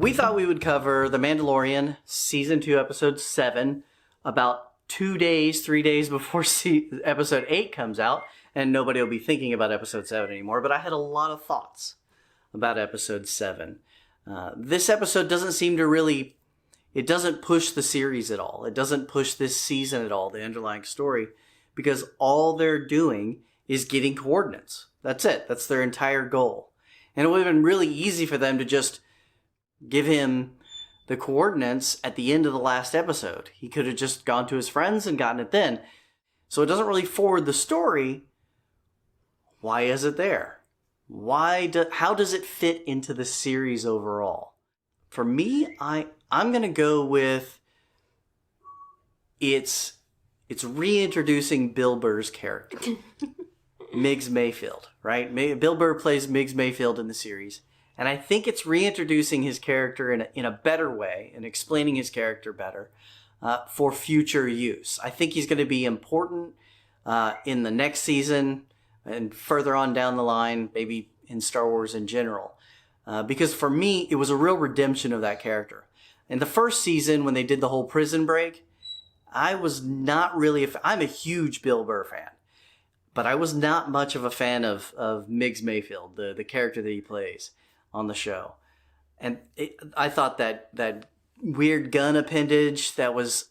We thought we would cover The Mandalorian Season 2, Episode 7 about 3 days before Episode 8 comes out, and nobody will be thinking about Episode 7 anymore, but I had a lot of thoughts about Episode 7. This episode doesn't seem to really... It doesn't push the series at all. It doesn't push this season at all, the underlying story, because all they're doing is getting coordinates. That's it. That's their entire goal. And it would have been really easy for them to just give him the coordinates at the end of the last episode. He could have just gone to his friends and gotten it then. So it doesn't really forward the story. Why is it there? How does it fit into the series overall? For me, I'm going to go with it's reintroducing Bill Burr's character. Migs Mayfield, right? Bill Burr plays Migs Mayfield in the series. And I think it's reintroducing his character in a better way and explaining his character better for future use. I think he's going to be important in the next season and further on down the line, maybe in Star Wars in general. Because for me, it was a real redemption of that character. In the first season, when they did the whole prison break, I was not really I'm a huge Bill Burr fan. But I was not much of a fan of Migs Mayfield, the character that he plays on the show. And I thought that weird gun appendage, that was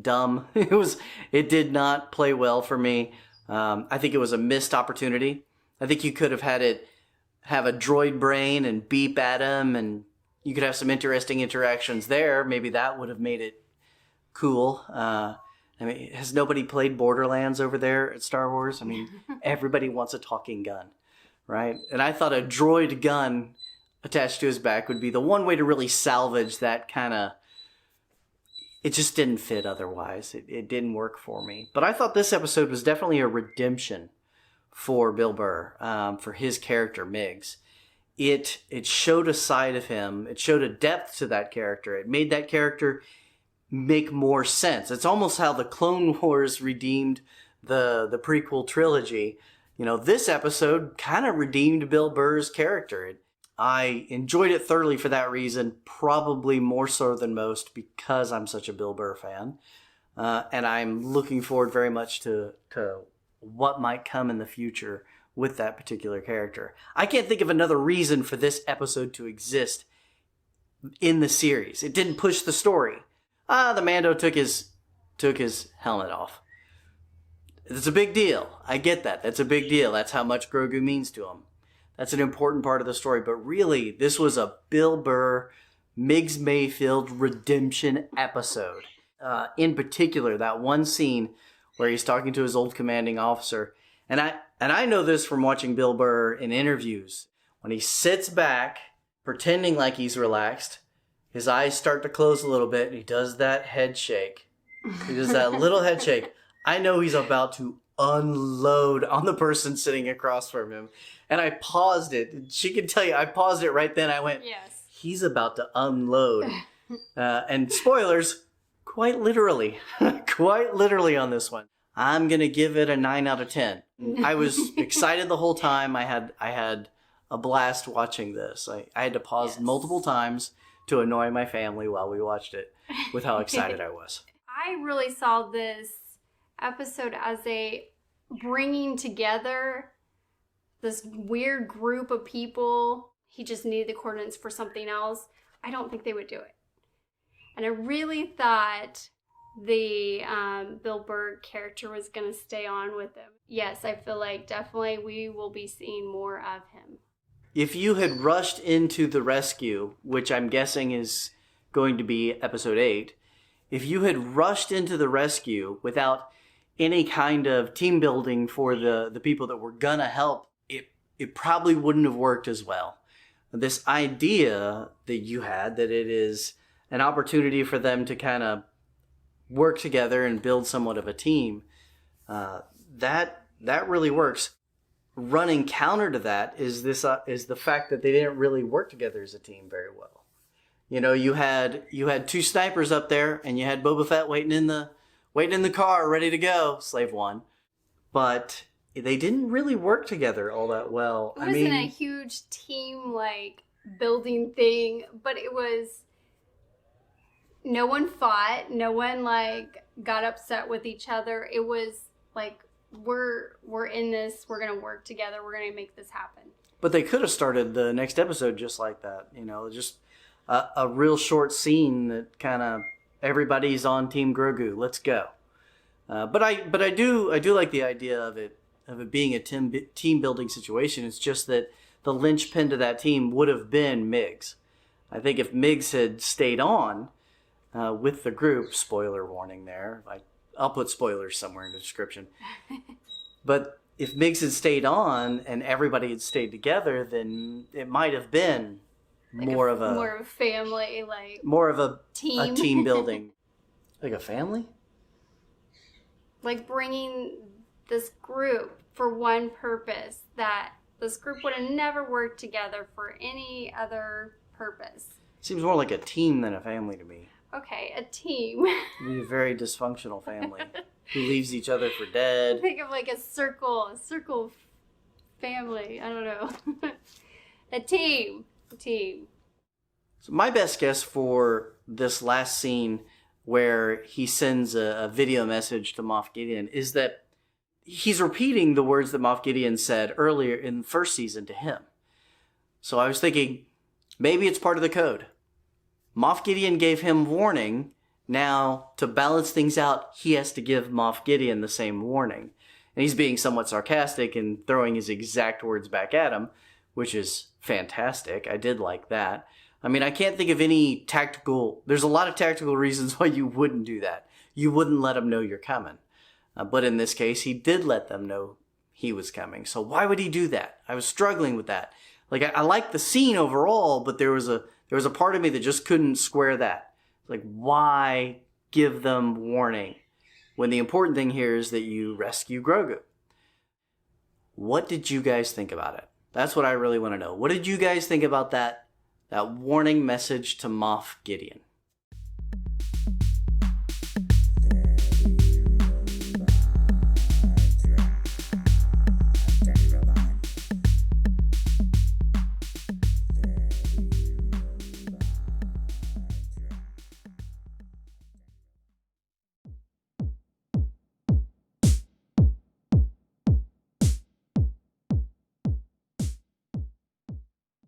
dumb. It did not play well for me. I think it was a missed opportunity. I think you could have had it have a droid brain and beep at him, and you could have some interesting interactions there. Maybe that would have made it cool. I mean, has nobody played Borderlands over there at Star Wars? I mean, everybody wants a talking gun, right? And I thought a droid gun attached to his back would be the one way to really salvage that kind of... It just didn't fit otherwise. It didn't work for me. But I thought this episode was definitely a redemption for Bill Burr, for his character, Migs. It showed a side of him. It showed a depth to that character. It made that character make more sense. It's almost how the Clone Wars redeemed the prequel trilogy. You know, this episode kind of redeemed Bill Burr's character. I enjoyed it thoroughly for that reason, probably more so than most because I'm such a Bill Burr fan. And I'm looking forward very much to what might come in the future with that particular character. I can't think of another reason for this episode to exist in the series. It didn't push the story. The Mando took his helmet off. It's a big deal. I get that. That's a big deal. That's how much Grogu means to him. That's an important part of the story. But really, this was a Bill Burr, Migs Mayfield redemption episode. In particular, that one scene where he's talking to his old commanding officer. And I know this from watching Bill Burr in interviews. When he sits back, pretending like he's relaxed, his eyes start to close a little bit, and he does that head shake. He does that little head shake. I know he's about to unload on the person sitting across from him. And I paused it. She can tell you, I paused it right then. I went, yes. He's about to unload. And spoilers, quite literally on this one. I'm going to give it a 9 out of 10. I was excited the whole time. I had a blast watching this. I had to pause multiple times to annoy my family while we watched it with how excited I was. I really saw this episode as a bringing together this weird group of people. He just needed the coordinates for something else. I don't think they would do it. And I really thought the Bill Burr character was going to stay on with him. Yes, I feel like definitely we will be seeing more of him. If you had rushed into the rescue, which I'm guessing is going to be episode 8, if you had rushed into the rescue without any kind of team building for the people that were going to help, it probably wouldn't have worked as well. This idea that you had, that it is an opportunity for them to kind of work together and build somewhat of a team, that really works. Running counter to that is the fact that they didn't really work together as a team very well. You know, you had 2 snipers up there, and you had Boba Fett waiting in the car, ready to go, Slave One, but they didn't really work together all that well. It wasn't a huge team building thing, but it was, no one fought, no one like got upset with each other. It was like, we're in this, we're gonna work together, we're gonna make this happen. But they could have started the next episode just like that, just a real short scene that kind of everybody's on Team Grogu. Let's go. But I do like the idea of it being a team building situation. It's just that the linchpin to that team would have been Migs. I think if Migs had stayed on with the group, spoiler warning there. I'll put spoilers somewhere in the description. But if Migs had stayed on and everybody had stayed together, then it might have been like more of a family, like more of a team, a team building, like a family. Like bringing this group for one purpose, that this group would have never worked together for any other purpose. Seems more like a team than a family to me. Okay, a team. It'd be a very dysfunctional family who leaves each other for dead. Think of like a circle family. I don't know. A team. So my best guess for this last scene where he sends a video message to Moff Gideon is that he's repeating the words that Moff Gideon said earlier in the first season to him. So I was thinking, maybe it's part of the code. Moff Gideon gave him warning. Now, to balance things out, he has to give Moff Gideon the same warning. And he's being somewhat sarcastic and throwing his exact words back at him, which is fantastic. I did like that. I mean, I can't think of any there's a lot of tactical reasons why you wouldn't do that. You wouldn't let them know you're coming. But in this case, he did let them know he was coming. So why would he do that? I was struggling with that. Like, I liked the scene overall, but there was a part of me that just couldn't square that. Like, why give them warning when the important thing here is that you rescue Grogu? What did you guys think about it? That's what I really want to know. What did you guys think about that warning message to Moff Gideon?